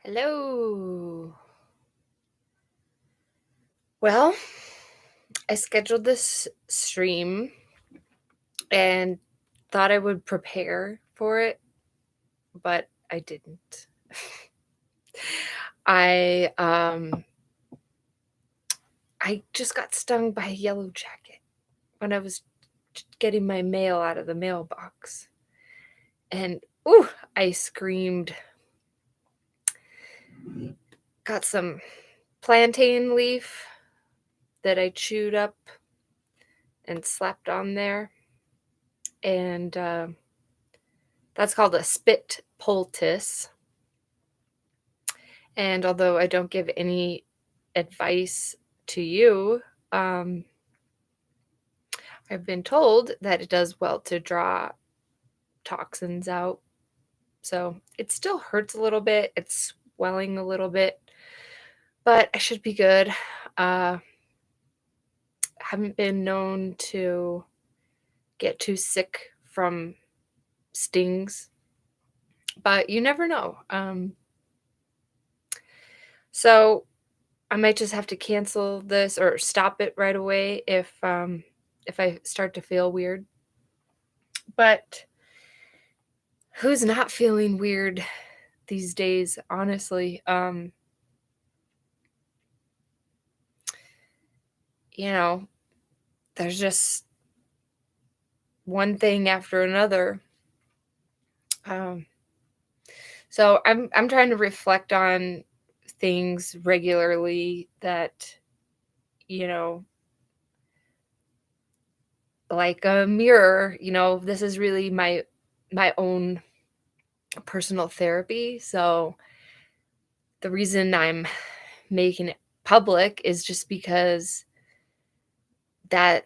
Hello. Well, I scheduled this stream and thought I would prepare for it, but I didn't. I um I just got stung by a yellow jacket when I was getting my mail out of the mailbox. And ooh, I screamed. Got some plantain leaf that I chewed up and slapped on there. And that's called a spit poultice. And although I don't give any advice to you, um, I've been told that it does well to draw toxins out. So it still hurts a little bit. It's swelling a little bit, but I should be good. Haven't been known to get too sick from stings, but you never know. So I might just have to cancel this or stop it right away if I start to feel weird. But who's not feeling weird these days, honestly? You know, there's just one thing after another. Um, so I'm trying to reflect on things regularly that, you know, like a mirror, this is really my own personal therapy. So the reason I'm making it public is just because that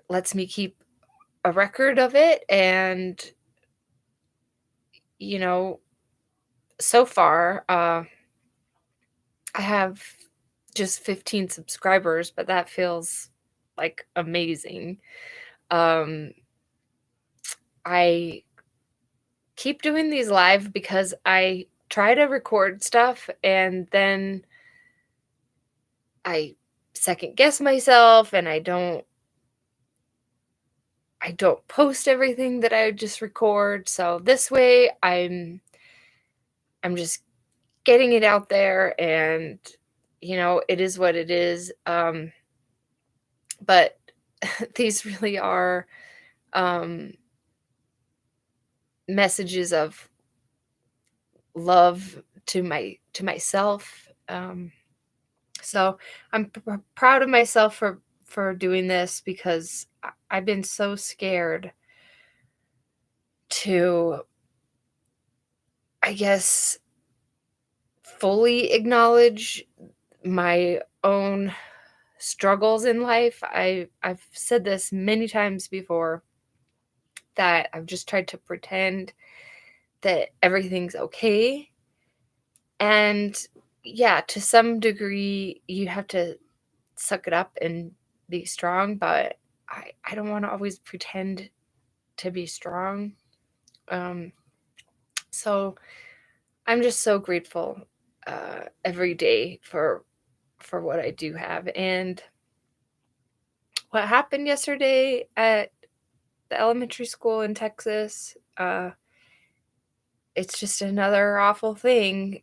lets me keep a record of it. And, you know, so far, I have just 15 subscribers, but that feels like amazing. Um, I keep doing these live because I try to record stuff and then I second guess myself and I don't post everything that I just record. So this way I'm just getting it out there and it is what it is. But these really are um messages of love to myself. So I'm proud of myself for doing this because I've been so scared to, I guess, fully acknowledge my own struggles in life. I've said this many times before that I've just tried to pretend that everything's okay. And yeah, to some degree you have to suck it up and be strong, but I don't want to always pretend to be strong. Um so I'm just so grateful every day for what I do have. And what happened yesterday at the elementary school in Texas, it's just another awful thing.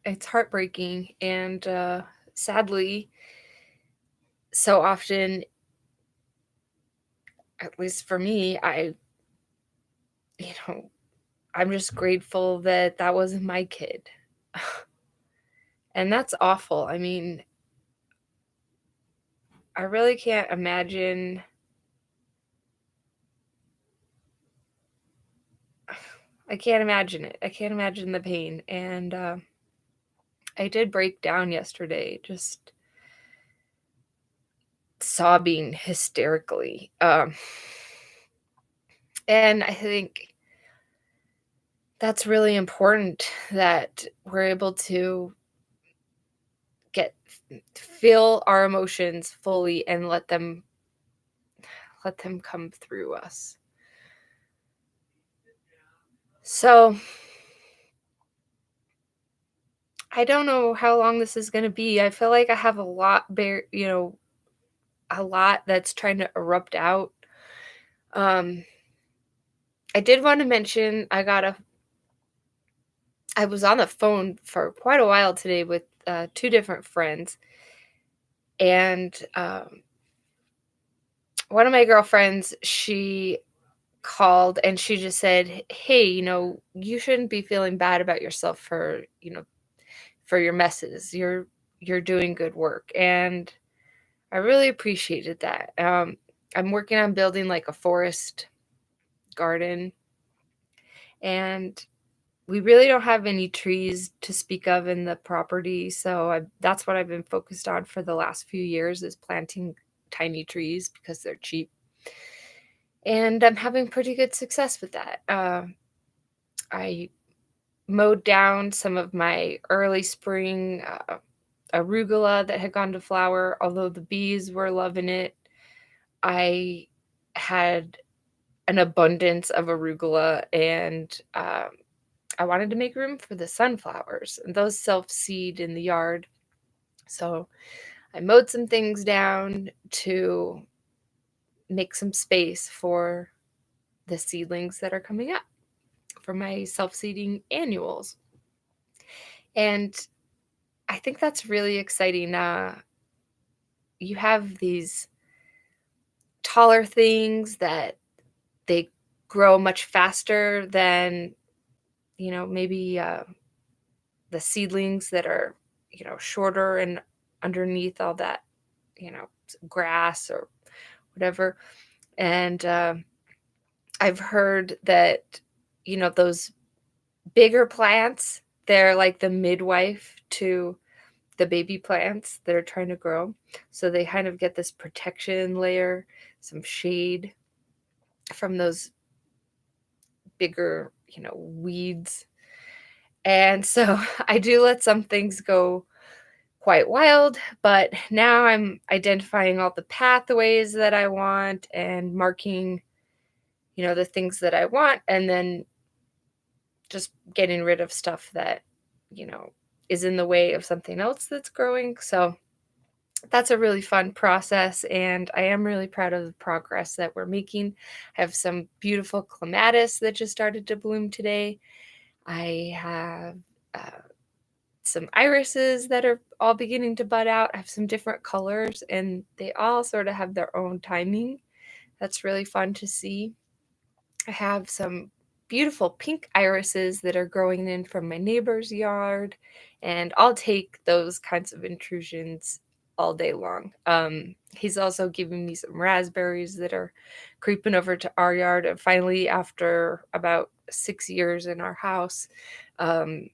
It's heartbreaking and sadly, so often, at least for me, you know, I'm just grateful that that wasn't my kid. And that's awful. I mean, I really can't imagine. I can't imagine it. I can't imagine the pain. And I did break down yesterday, just sobbing hysterically. And I think that's really important that we're able to get feel our emotions fully and let them come through us. So I don't know how long this is gonna be. I feel like I have a lot a lot that's trying to erupt out. Um, I did wanna mention I was on the phone for quite a while today with, 2 different friends, and, one of my girlfriends, she called and she just said, "Hey, you shouldn't be feeling bad about yourself for, for your messes. You're doing good work." And I really appreciated that. I'm working on building like a forest garden, and we really don't have any trees to speak of in the property, so that's what I've been focused on for the last few years is planting tiny trees because they're cheap, and I'm having pretty good success with that. I mowed down some of my early spring arugula that had gone to flower, although the bees were loving it. I had an abundance of arugula, and I wanted to make room for the sunflowers, and those self-seed in the yard. So I mowed some things down to make some space for the seedlings that are coming up for my self-seeding annuals. And I think that's really exciting. You have these taller things that they grow much faster than, maybe the seedlings that are, shorter and underneath all that, grass or whatever. And I've heard that, those bigger plants, they're like the midwife to the baby plants that are trying to grow. So they kind of get this protection layer, some shade from those bigger, weeds. And so I do let some things go quite wild, but now I'm identifying all the pathways that I want and marking, the things that I want, and then just getting rid of stuff that, you know, is in the way of something else that's growing. So that's a really fun process, and I am really proud of the progress that we're making. I have some beautiful clematis that just started to bloom today. I have some irises that are all beginning to bud out. I have some different colors, and they all sort of have their own timing. That's really fun to see. I have some beautiful pink irises that are growing in from my neighbor's yard, and I'll take those kinds of intrusions all day long. He's also giving me some raspberries that are creeping over to our yard. And finally, after about 6 years in our house, um,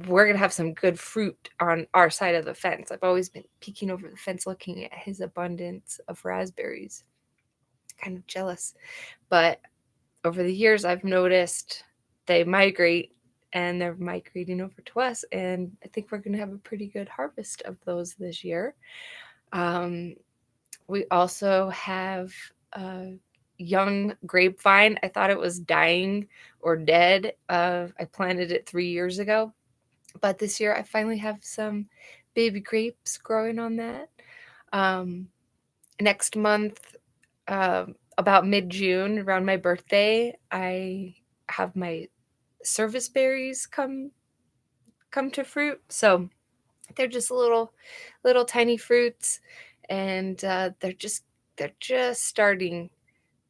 we're gonna have some good fruit on our side of the fence. I've always been peeking over the fence looking at his abundance of raspberries. Kind of jealous. But over the years, I've noticed they migrate, and they're migrating over to us, and I think we're gonna have a pretty good harvest of those this year. Um, we also have a young grapevine. I thought it was dying or dead. I planted it 3 years ago, but this year I finally have some baby grapes growing on that. Um, Next month, about mid-June, around my birthday, I have my service berries come to fruit. So they're just little tiny fruits, and they're just starting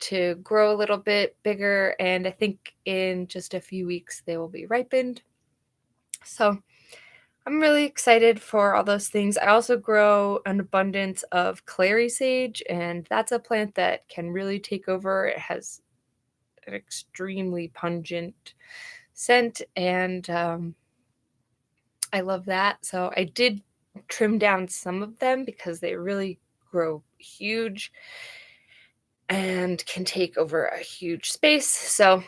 to grow a little bit bigger. And I think in just a few weeks they will be ripened. So I'm really excited for all those things. I also grow an abundance of Clary Sage, and that's a plant that can really take over. It has an extremely pungent scent, and I love that. So I did trim down some of them because they really grow huge and can take over a huge space. So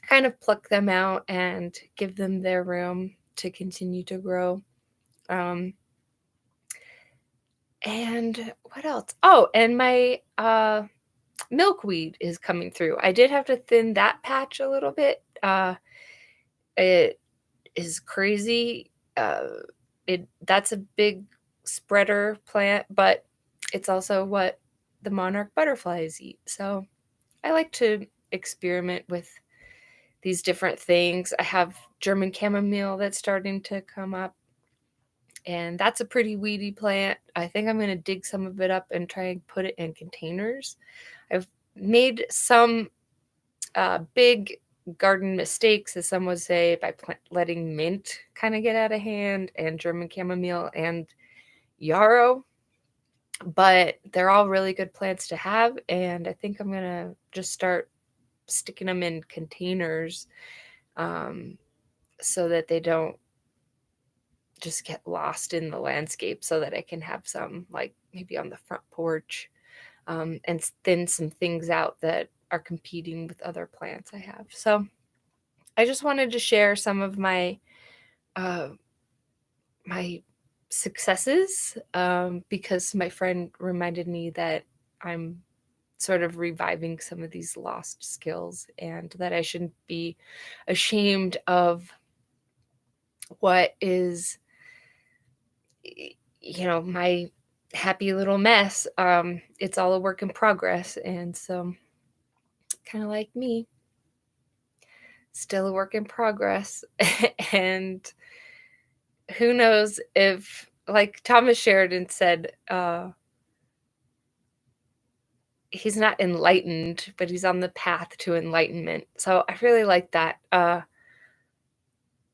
kind of pluck them out and give them their room to continue to grow. Um, and what else? Oh, and my milkweed is coming through. I did have to thin that patch a little bit. It is crazy. That's a big spreader plant, but it's also what the monarch butterflies eat. So I like to experiment with these different things. I have German chamomile that's starting to come up, and that's a pretty weedy plant. I think I'm going to dig some of it up and try and put it in containers. I've made some big garden mistakes, as some would say, by letting mint kind of get out of hand, and German chamomile and yarrow. But they're all really good plants to have, and I think I'm going to just start sticking them in containers so that they don't just get lost in the landscape, so that I can have some, like, maybe on the front porch, and thin some things out that are competing with other plants I have. So I just wanted to share some of my uh, my successes, because my friend reminded me that I'm sort of reviving some of these lost skills, and that I shouldn't be ashamed of what is, my happy little mess. It's all a work in progress. And so, kind of like me, still a work in progress. And who knows if, like Thomas Sheridan said, he's not enlightened, but he's on the path to enlightenment. So I really like that.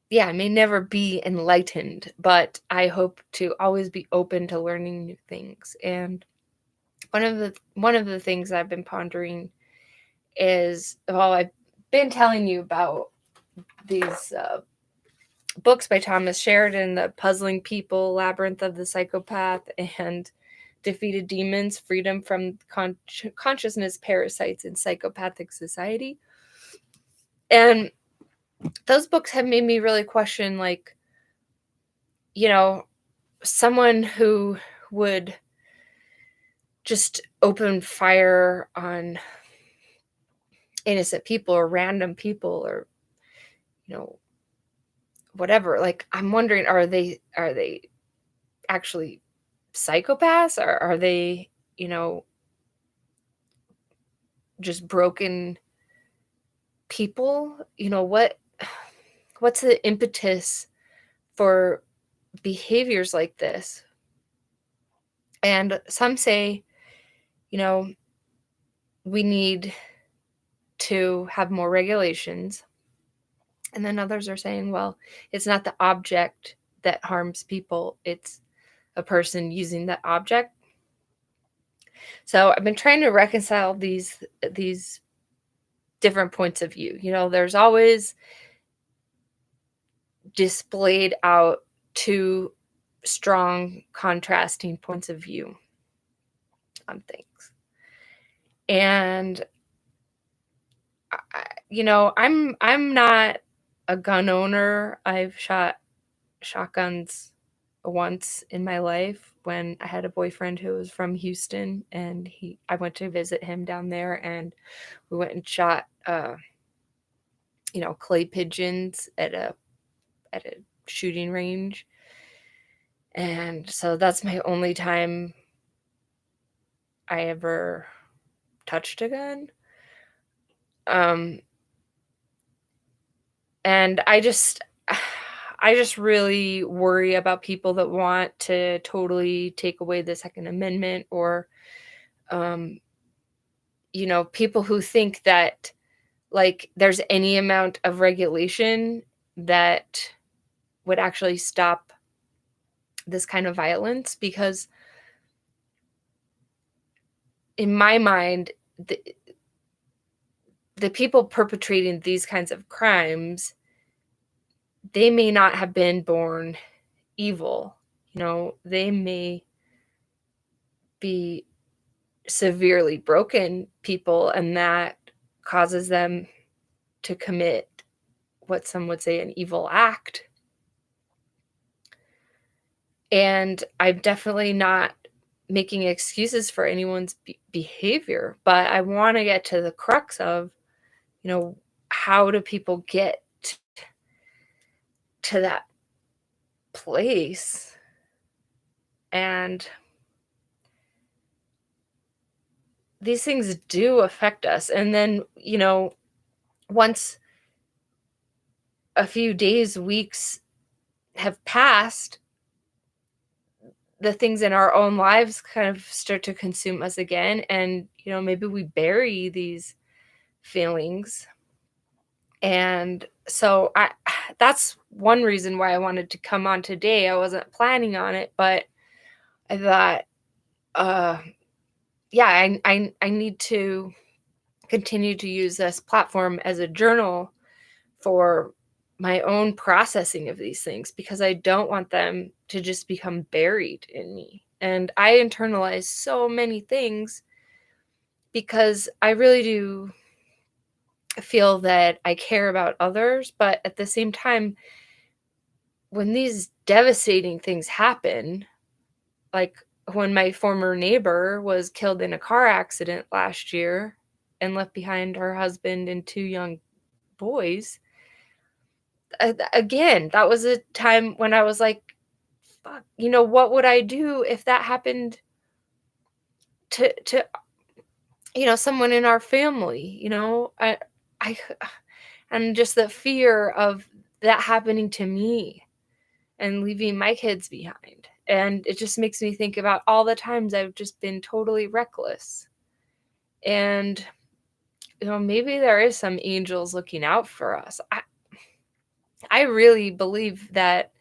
Yeah, I may never be enlightened, but I hope to always be open to learning new things. And one of the things I've been pondering is, well, I've been telling you about these books by Thomas Sheridan, The Puzzling People, Labyrinth of the Psychopath, and Defeated Demons, Freedom from Consciousness Parasites in Psychopathic Society. And those books have made me really question, like, someone who would just open fire on innocent people or random people, or whatever. Like, I'm wondering, are they actually psychopaths, or are they just broken people? What's the impetus for behaviors like this? And some say, we need to have more regulations. And then others are saying, well, it's not the object that harms people, it's a person using that object. So I've been trying to reconcile these different points of view. There's always displayed out two strong contrasting points of view on things. And I'm not a gun owner. I've shot shotguns once in my life when I had a boyfriend who was from Houston, and I went to visit him down there, and we went and shot clay pigeons at a shooting range. And so that's my only time I ever touched a gun. And I just really worry about people that want to totally take away the Second Amendment, or people who think that, like, there's any amount of regulation that would actually stop this kind of violence. Because in my mind, the people perpetrating these kinds of crimes, they may not have been born evil. They may be severely broken people, and that causes them to commit what some would say an evil act. And I'm definitely not making excuses for anyone's behavior, but I want to get to the crux of, you know, how do people get to that place? And these things do affect us. And then, once a few days, weeks have passed, the things in our own lives kind of start to consume us again. And, maybe we bury these feelings. And so that's one reason why I wanted to come on today. I wasn't planning on it, but I thought, uh, yeah, I need to continue to use this platform as a journal for my own processing of these things, because I don't want them to just become buried in me. And I internalize so many things because I really do feel that I care about others, but at the same time, when these devastating things happen, like when my former neighbor was killed in a car accident last year and left behind her husband and two young boys, again, that was a time when I was like, fuck, what would I do if that happened to someone in our family? I and just the fear of that happening to me and leaving my kids behind. And it just makes me think about all the times I've just been totally reckless. And maybe there is some angels looking out for us. I really believe that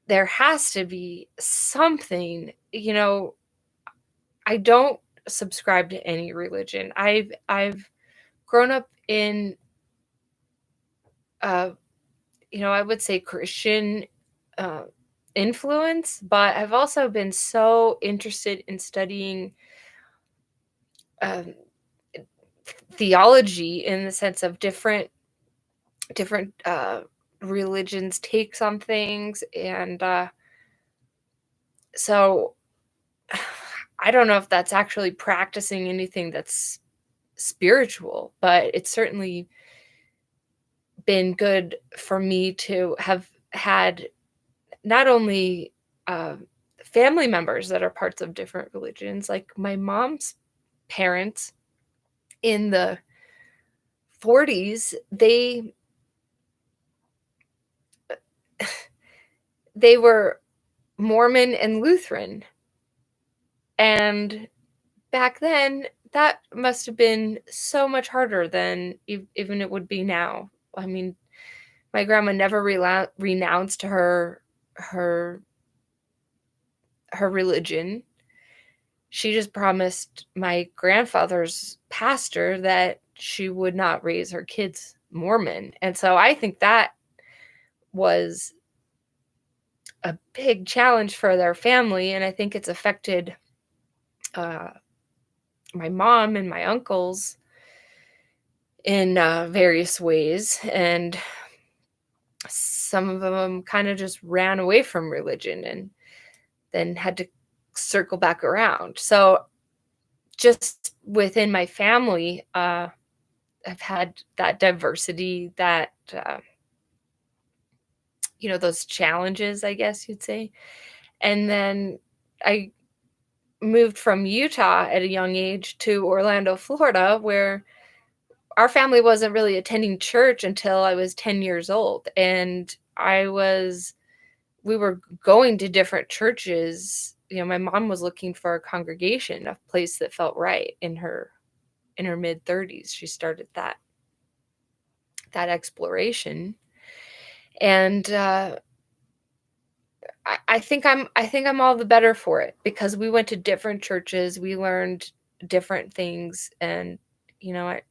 there has to be something. I don't subscribe to any religion. I've grown up in uh I would say Christian uh influence, but I've also been so interested in studying um theology in the sense of different religions takes on things. And so I don't know if that's actually practicing anything that's spiritual, but it's certainly been good for me to have had not only uh, family members that are parts of different religions, like my mom's parents in the 40s, they were Mormon and Lutheran. And back then, that must have been so much harder than even it would be now. I mean, my grandma never renounced her her religion. She just promised my grandfather's pastor that she would not raise her kids Mormon. And so I think that was a big challenge for their family, and I think it's affected uh, my mom and my uncles in various ways. And some of them kind of just ran away from religion and then had to circle back around. So just within my family, I've had that diversity, that those challenges, I guess you'd say. And then I moved from Utah at a young age to Orlando, Florida, where our family wasn't really attending church until I was 10 years old. And we were going to different churches. My mom was looking for a congregation, a place that felt right in her mid 30s. She started that exploration. And I think I'm all the better for it, because we went to different churches, we learned different things. And I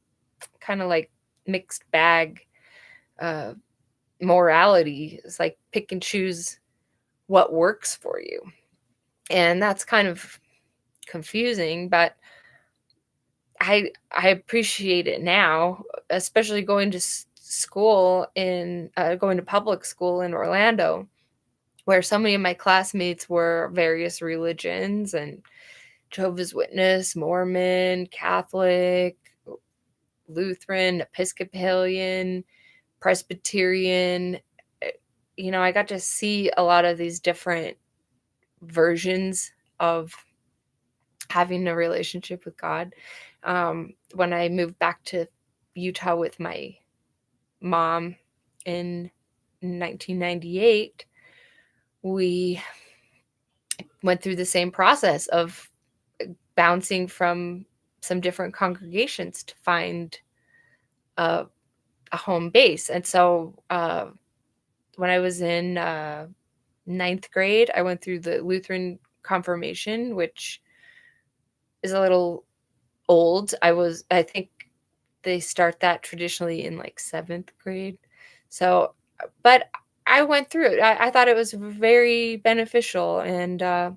kind of like mixed bag uh morality. It's like pick and choose what works for you. And that's kind of confusing, but I appreciate it now, especially going to school going to public school in Orlando, where so many of my classmates were various religions and Jehovah's Witness, Mormon, Catholic, Lutheran, Episcopalian, Presbyterian. eh, I got to see a lot of these different versions of having a relationship with God. When I moved back to Utah with my mom in 1998, we went through the same process of bouncing from some different congregations to find a, a home base. And so when I was in ninth grade, I went through the Lutheran confirmation, which is a little old. I think they start that traditionally in like seventh grade. So, but I went through it. I thought it was very beneficial. And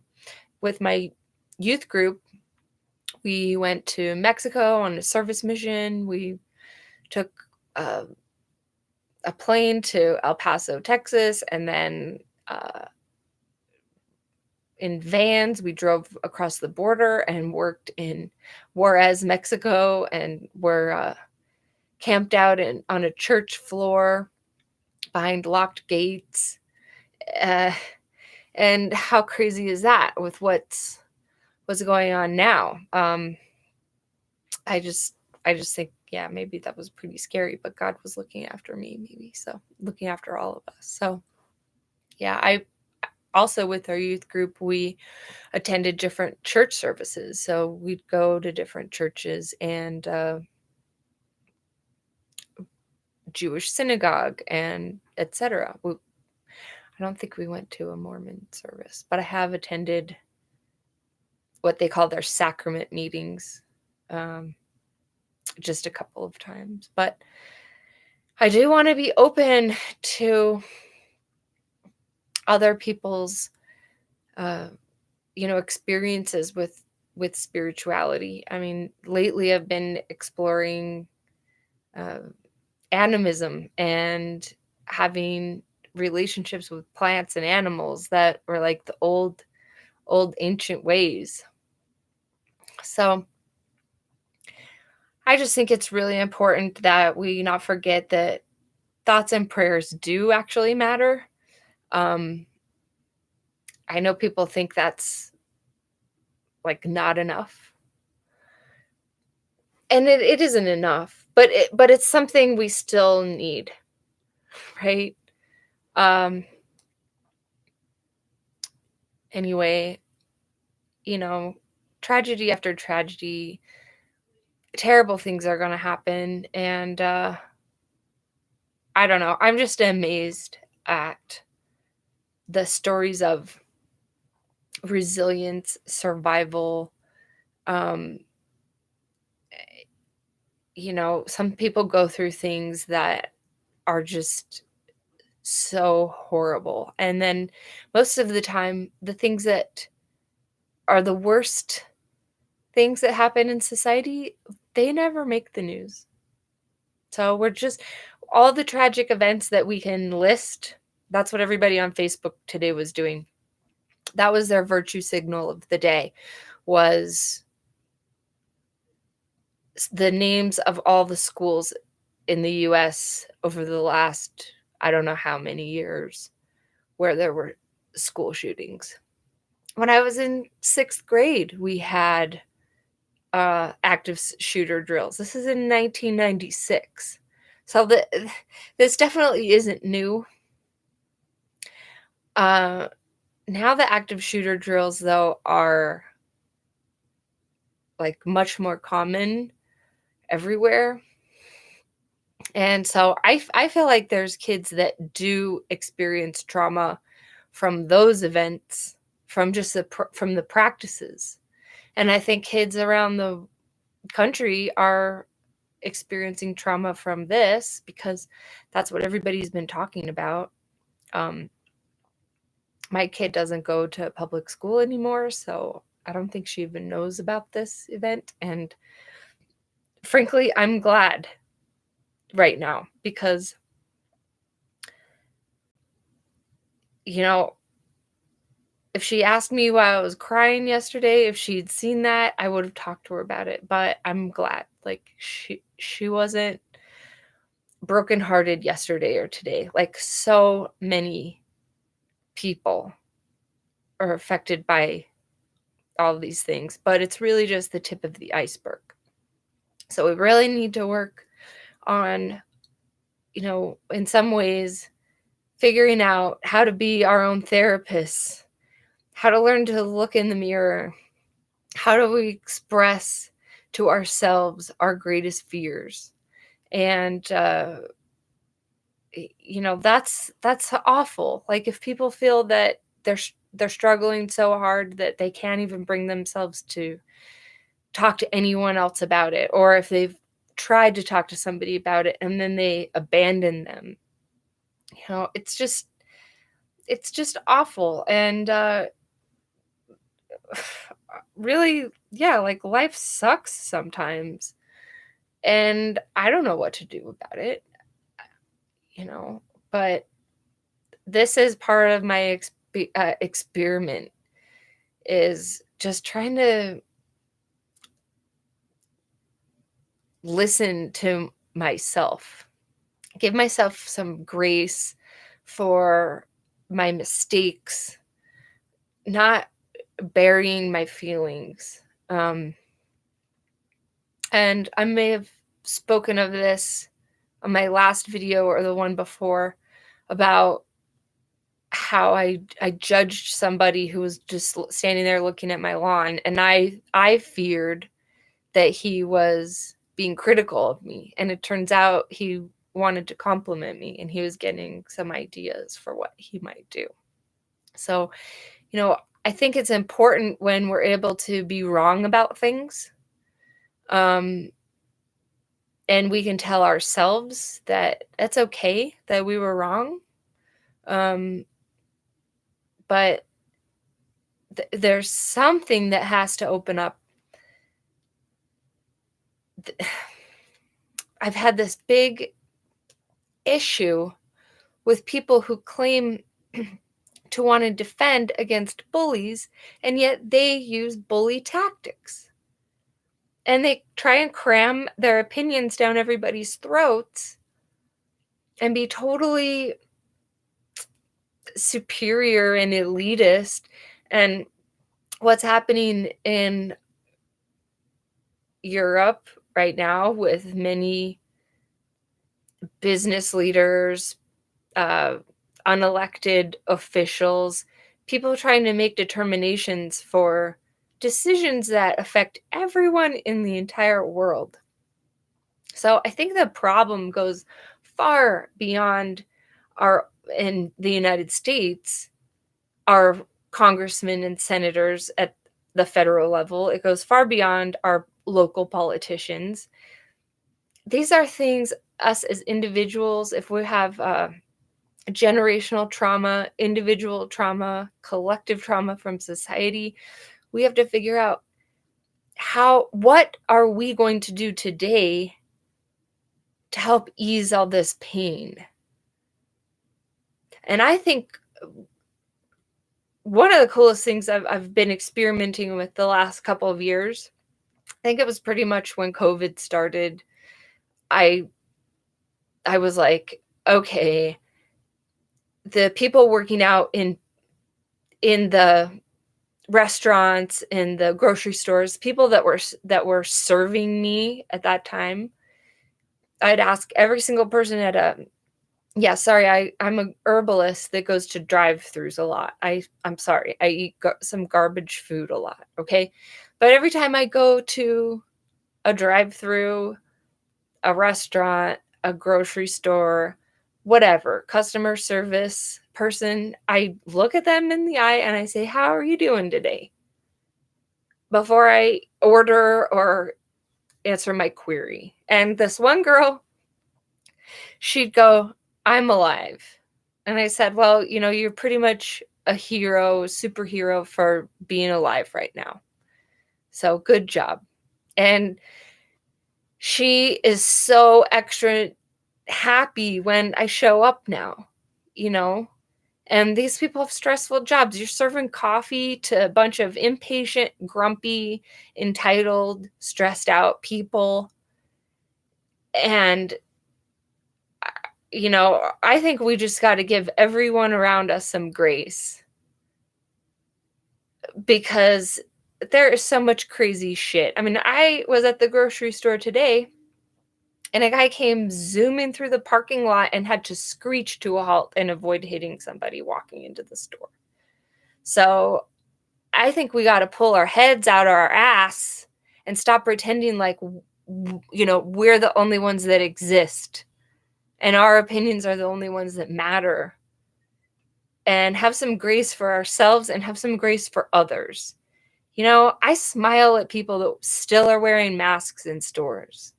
with my youth group, we went to Mexico on a service mission. We took uh, a plane to El Paso, Texas, and then in vans we drove across the border and worked in Juarez, Mexico, and were camped out on a church floor behind locked gates. Uh, and how crazy is that with what's going on now? I just I just think, yeah, maybe that was pretty scary, but God was looking after me, maybe. So looking after all of us. So yeah, I also, with our youth group, we attended different church services. So we'd go to different churches and Jewish synagogue and etc. I don't think we went to a Mormon service, but I have attended what they call their sacrament meetings um, just a couple of times. But I do want to be open to other people's, uh, experiences with spirituality. I mean, lately I've been exploring uh, animism and having relationships with plants and animals that were like the old ancient ways. So I just think it's really important that we not forget that thoughts and prayers do actually matter. Um, I know people think that's like not enough, and it isn't enough, but it's something we still need, right? Um, anyway, you know, tragedy after tragedy, terrible things are going to happen, and I don't know. I'm just amazed at the stories of resilience, survival. Um, some people go through things that are just so horrible. And then most of the time, the things that are the worst things that happen in society, they never make the news. So we're just all the tragic events that we can list. That's what everybody on Facebook today was doing. That was their virtue signal of the day, was the names of all the schools in the US over the last, I don't know how many years, where there were school shootings. When I was in sixth grade, we had active shooter drills. This is in 1996. So this definitely isn't new. Now the active shooter drills, though, are like much more common everywhere. And so I feel like there's kids that do experience trauma from those events, from just from the practices. And I think kids around the country are experiencing trauma from this because that's what everybody's been talking about. My kid doesn't go to public school anymore, so I don't think she even knows about this event. And frankly, I'm glad right now because, you know, If she asked me why I was crying yesterday, if she'd seen that, I would have talked to her about it, but I'm glad. Like, she wasn't brokenhearted yesterday or today. Like, so many people are affected by all of these things, but it's really just the tip of the iceberg. So we really need to work on, in some ways, figuring out how to be our own therapists, how to learn to look in the mirror, how do we express to ourselves our greatest fears. And that's awful. Like, if people feel that they're struggling so hard that they can't even bring themselves to talk to anyone else about it, or if they've tried to talk to somebody about it and then they abandon them, it's just awful. And really, yeah, like, life sucks sometimes, and I don't know what to do about it, you know but this is part of my experiment, is just trying to listen to myself, give myself some grace for my mistakes, not burying my feelings. And I may have spoken of this on my last video or the one before, about how I judged somebody who was just standing there looking at my lawn, and I feared that he was being critical of me, and it turns out he wanted to compliment me, and he was getting some ideas for what he might do. So, I think it's important when we're able to be wrong about things, um, and we can tell ourselves that it's okay that we were wrong. Um, but there's something that has to open up. I've had this big issue with people who claim to want to defend against bullies, and yet they use bully tactics. And they try and cram their opinions down everybody's throats and be totally superior and elitist. And what's happening in Europe right now with many business leaders, unelected officials, people trying to make determinations for decisions that affect everyone in the entire world. So I think the problem goes far beyond in the United States, our congressmen and senators at the federal level. It goes far beyond our local politicians. These are things, us as individuals, if we have generational trauma, individual trauma, collective trauma from society, we have to figure out what are we going to do today to help ease all this pain. And I think one of the coolest things I've been experimenting with the last couple of years, I think it was pretty much when COVID started, I was like, okay, the people working out in the restaurants, in the grocery stores, people that were serving me at that time, I'd ask every single person yeah, sorry, I'm a herbalist that goes to drive-throughs a lot. I'm sorry, I eat some garbage food a lot, okay? But every time I go to a drive-through, a restaurant, a grocery store, whatever, customer service person, I look at them in the eye and I say, "How are you doing today?" Before I order or answer my query. And this one girl, she'd go, "I'm alive." And I said, "Well, you're pretty much a hero, superhero for being alive right now. So good job." And she is so extra happy when I show up now, you know? And these people have stressful jobs. You're serving coffee to a bunch of impatient, grumpy, entitled, stressed out people. And, I think we just got to give everyone around us some grace because there is so much crazy shit. I mean, I was at the grocery store today and a guy came zooming through the parking lot and had to screech to a halt and avoid hitting somebody walking into the store. So I think we got to pull our heads out of our ass and stop pretending like, we're the only ones that exist and our opinions are the only ones that matter, and have some grace for ourselves and have some grace for others. I smile at people that still are wearing masks in stores.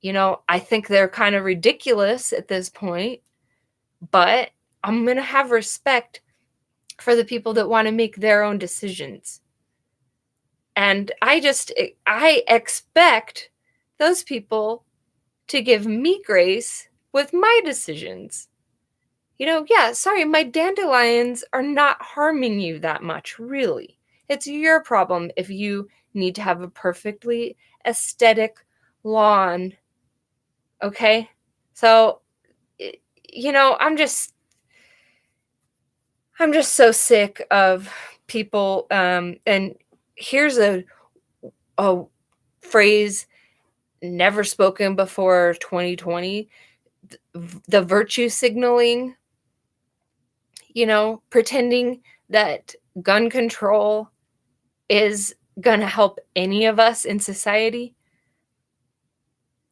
I think they're kind of ridiculous at this point, but I'm going to have respect for the people that want to make their own decisions. And I expect those people to give me grace with my decisions. Yeah, sorry, my dandelions are not harming you that much, really. It's your problem if you need to have a perfectly aesthetic lawn. Okay? So, I'm just so sick of people, and here's a phrase never spoken before 2020, the virtue signaling, pretending that gun control is going to help any of us in society.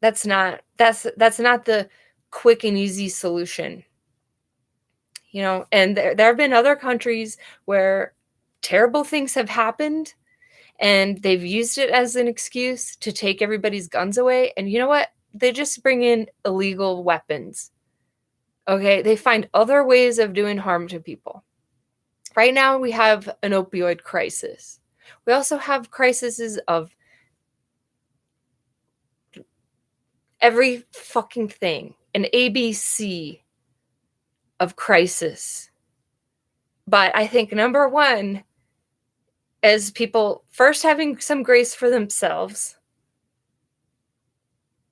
That's not the quick and easy solution. And there have been other countries where terrible things have happened and they've used it as an excuse to take everybody's guns away. And you know what? They just bring in illegal weapons. Okay? They find other ways of doing harm to people. Right now, we have an opioid crisis. We also have crises of every fucking thing, an ABC of crisis. But I think number one is people first having some grace for themselves.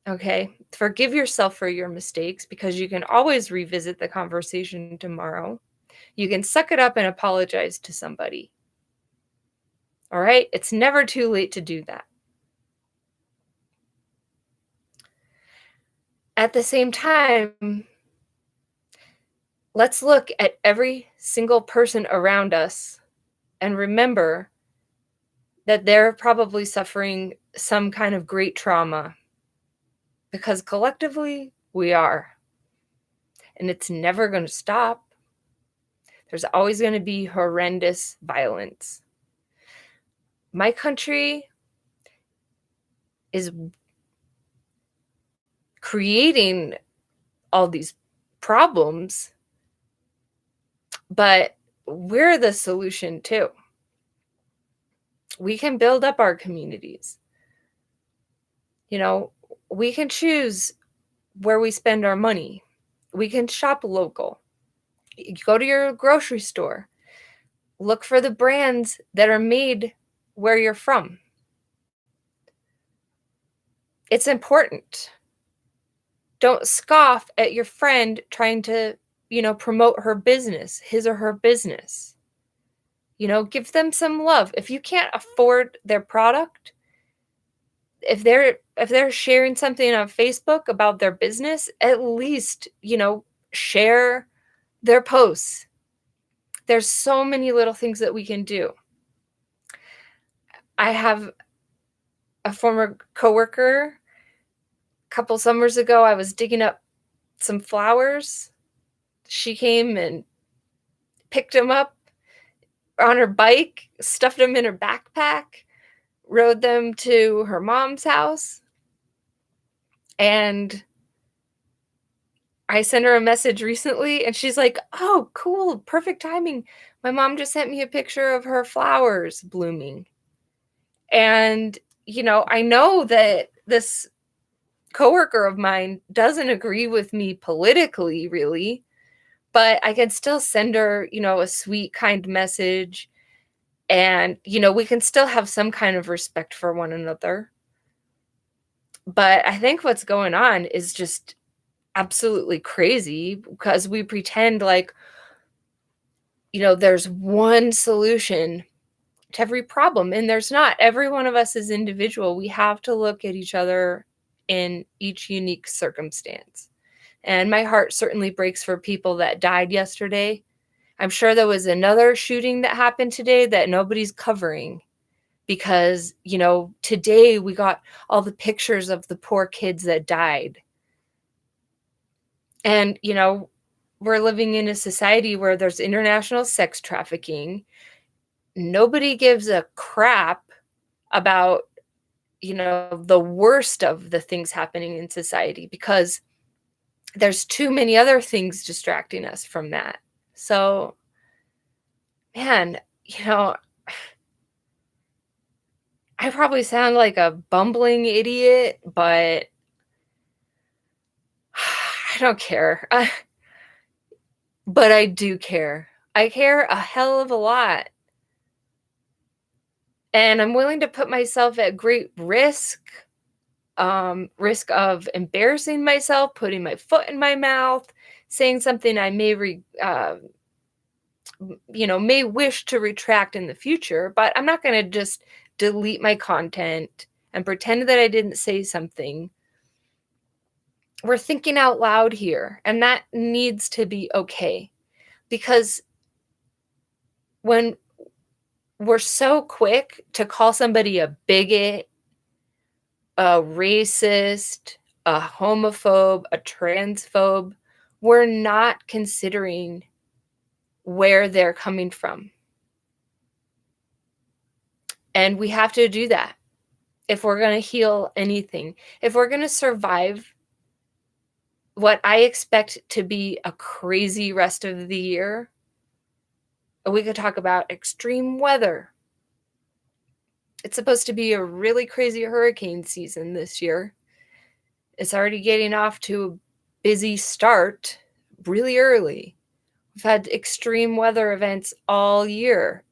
Okay? Forgive yourself for your mistakes because you can always revisit the conversation tomorrow. You can suck it up and apologize to somebody. All right? It's never too late to do that. At the same time, let's look at every single person around us and remember that they're probably suffering some kind of great trauma, because collectively we are. And it's never going to stop. There's always going to be horrendous violence. My country is creating all these problems, but we're the solution too. We can build up our communities. We can choose where we spend our money. We can shop local. You go to your grocery store. Look for the brands that are made where you're from. It's important. Don't scoff at your friend trying to, promote her business, his or her business. Give them some love. If you can't afford their product, if they're sharing something on Facebook about their business, at least, share their posts. There's so many little things that we can do. I have a former coworker. A couple summers ago, I was digging up some flowers. She came and picked them up on her bike, stuffed them in her backpack, rode them to her mom's house. And I sent her a message recently and she's like, "Oh, cool, perfect timing. My mom just sent me a picture of her flowers blooming." And, I know that this coworker of mine doesn't agree with me politically, really, but I can still send her, a sweet, kind message, and, we can still have some kind of respect for one another. But I think what's going on is just absolutely crazy because we pretend like, there's one solution to every problem, and there's not. Every one of us is individual. We have to look at each other in each unique circumstance. And my heart certainly breaks for people that died yesterday. I'm sure there was another shooting that happened today that nobody's covering because, today we got all the pictures of the poor kids that died. And, we're living in a society where there's international sex trafficking. Nobody gives a crap about, the worst of the things happening in society because there's too many other things distracting us from that. So, man, I probably sound like a bumbling idiot, but I don't care. But I do care. I care a hell of a lot. And I'm willing to put myself at great risk of embarrassing myself, putting my foot in my mouth, saying something I may wish to retract in the future, but I'm not going to just delete my content and pretend that I didn't say something. We're thinking out loud here, and that needs to be okay because when we're so quick to call somebody a bigot, a racist, a homophobe, a transphobe, we're not considering where they're coming from. And we have to do that if we're going to heal anything. If we're going to survive what I expect to be a crazy rest of the year, we could talk about extreme weather. It's supposed to be a really crazy hurricane season this year. It's already getting off to a busy start really early. We've had extreme weather events all year.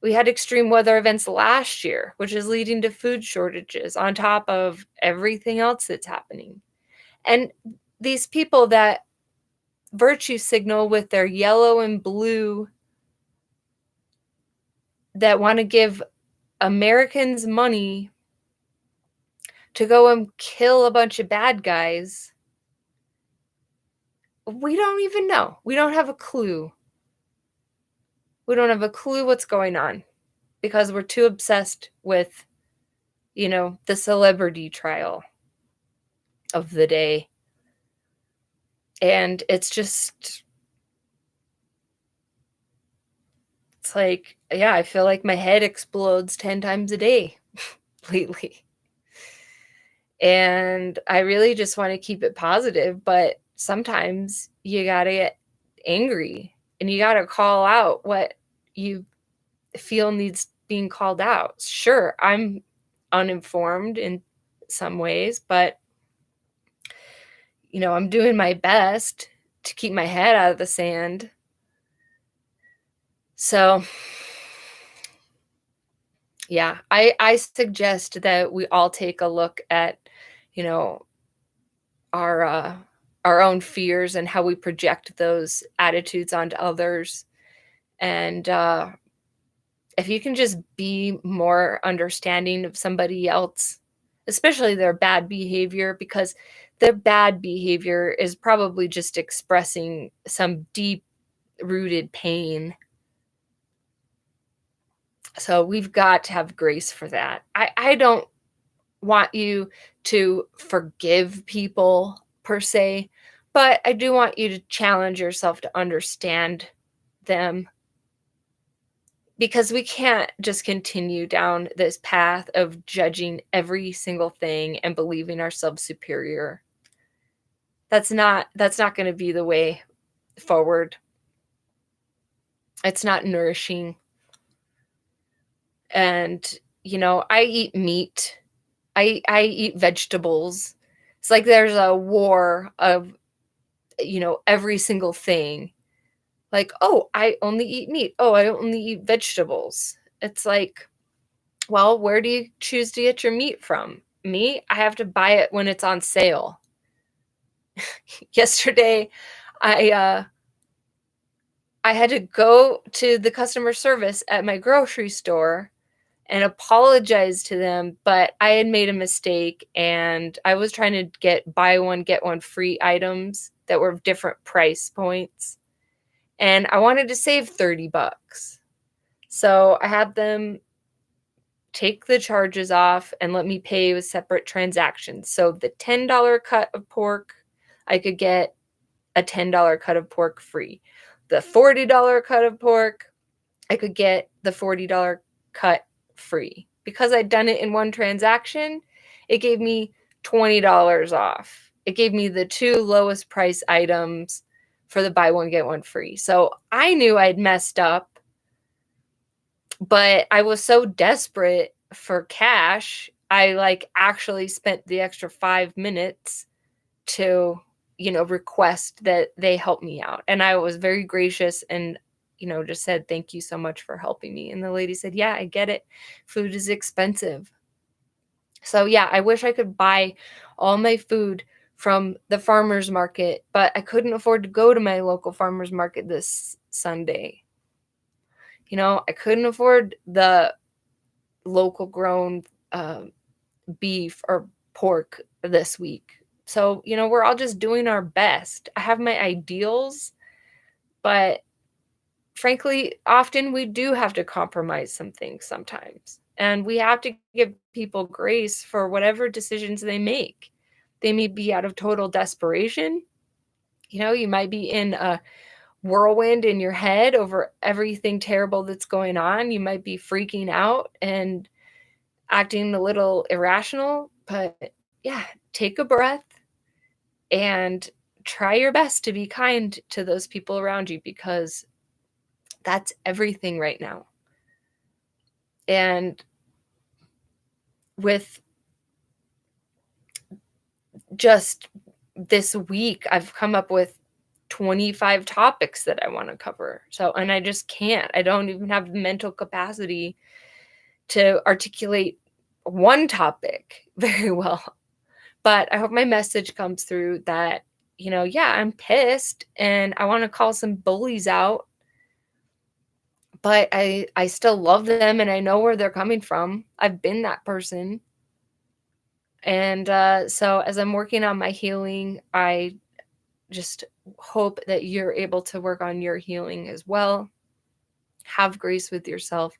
We had extreme weather events last year, which is leading to food shortages on top of everything else that's happening. And these people that virtue signal with their yellow and blue that want to give Americans money to go and kill a bunch of bad guys, we don't even know. We don't have a clue. We don't have a clue what's going on because we're too obsessed with, the celebrity trial of the day. And it's like, yeah, I feel like my head explodes 10 times a day lately. And I really just want to keep it positive, but sometimes you got to get angry and you got to call out what you feel needs being called out. Sure, I'm uninformed in some ways, but I'm doing my best to keep my head out of the sand. So, yeah, I suggest that we all take a look at, you know, our uh, our own fears and how we project those attitudes onto others. And if you can just be more understanding of somebody else, especially their bad behavior, because their bad behavior is probably just expressing some deep rooted pain. So we've got to have grace for that. I don't want you to forgive people per se, but I do want you to challenge yourself to understand them, because we can't just continue down this path of judging every single thing and believing ourselves superior. That's not going to be the way forward. It's not nourishing. And I eat meat. I eat vegetables. It's like there's a war of every single thing. Like, "Oh, I only eat meat. Oh, I only eat vegetables." It's like, well, where do you choose to get your meat from? Me, I have to buy it when it's on sale. Yesterday, I I had to go to the customer service at my grocery store and apologize to them, but I had made a mistake and I was trying to get buy one, get one free items that were of different price points, and I wanted to save 30 bucks. So I had them take the charges off and let me pay with separate transactions. So the $10 cut of pork, I could get a $10 cut of pork free. The $40 cut of pork, I could get the $40 cut free. Because I'd done it in one transaction, it gave me $20 off. It gave me the two lowest price items for the buy one, get one free. So I knew I'd messed up, but I was so desperate for cash, I actually spent the extra 5 minutes to, request that they help me out. And I was very gracious and, just said, "Thank you so much for helping me." And the lady said, "Yeah, I get it. Food is expensive." So, yeah, I wish I could buy all my food from the farmer's market, but I couldn't afford to go to my local farmer's market this Sunday. I couldn't afford the local grown beef or pork this week. So, we're all just doing our best. I have my ideals, but frankly, often we do have to compromise some things sometimes. And we have to give people grace for whatever decisions they make. They may be out of total desperation. You might be in a whirlwind in your head over everything terrible that's going on. You might be freaking out and acting a little irrational, but yeah, take a breath and try your best to be kind to those people around you because that's everything right now. And with just this week, I've come up with 25 topics that I want to cover. So, and I just can't. I don't even have the mental capacity to articulate one topic very well. But I hope my message comes through that, yeah, I'm pissed and I want to call some bullies out, but I still love them and I know where they're coming from. I've been that person. And so as I'm working on my healing, I just hope that you're able to work on your healing as well. Have grace with yourself.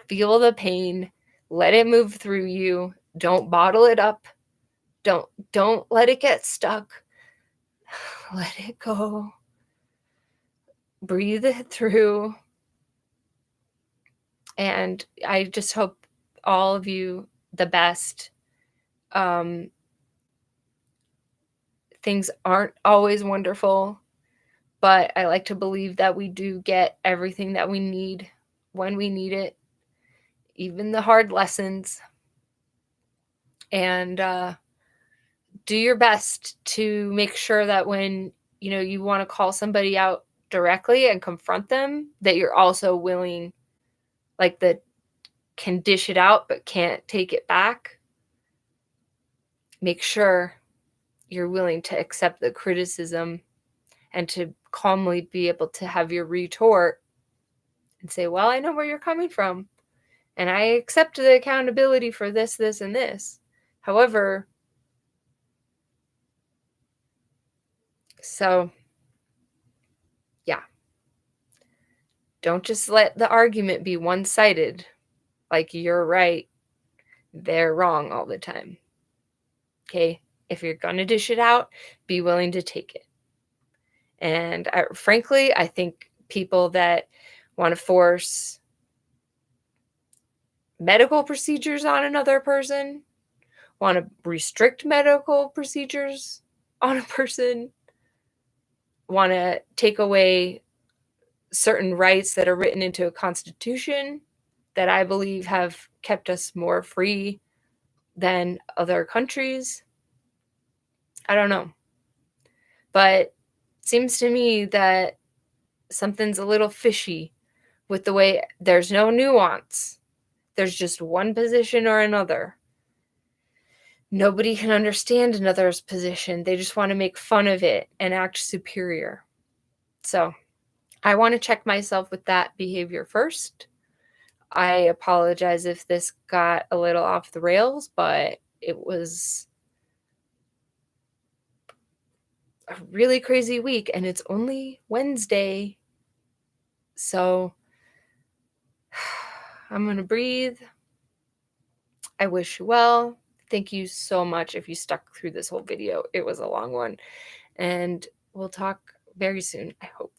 Feel the pain. Let it move through you. Don't bottle it up. Don't let it get stuck. Let it go. Breathe it through. And I just hope all of you the best. Things aren't always wonderful, but I like to believe that we do get everything that we need when we need it, even the hard lessons. And do your best to make sure that when you want to call somebody out directly and confront them, that you're also willing, that can dish it out but can't take it back. Make sure you're willing to accept the criticism and to calmly be able to have your retort and say, well, I know where you're coming from and I accept the accountability for this, this, and this. However, so yeah, don't just let the argument be one-sided, like you're right, they're wrong all the time. Okay? If you're going to dish it out, be willing to take it. And frankly, I think people that want to force medical procedures on another person, want to restrict medical procedures on a person, want to take away certain rights that are written into a constitution that I believe have kept us more free than other countries. I don't know. But seems to me that something's a little fishy with the way there's no nuance. There's just one position or another. Nobody can understand another's position. They just want to make fun of it and act superior. So I want to check myself with that behavior first. I apologize if this got a little off the rails, but it was a really crazy week and it's only Wednesday. So I'm going to breathe. I wish you well. Thank you so much if you stuck through this whole video. It was a long one, and we'll talk very soon, I hope.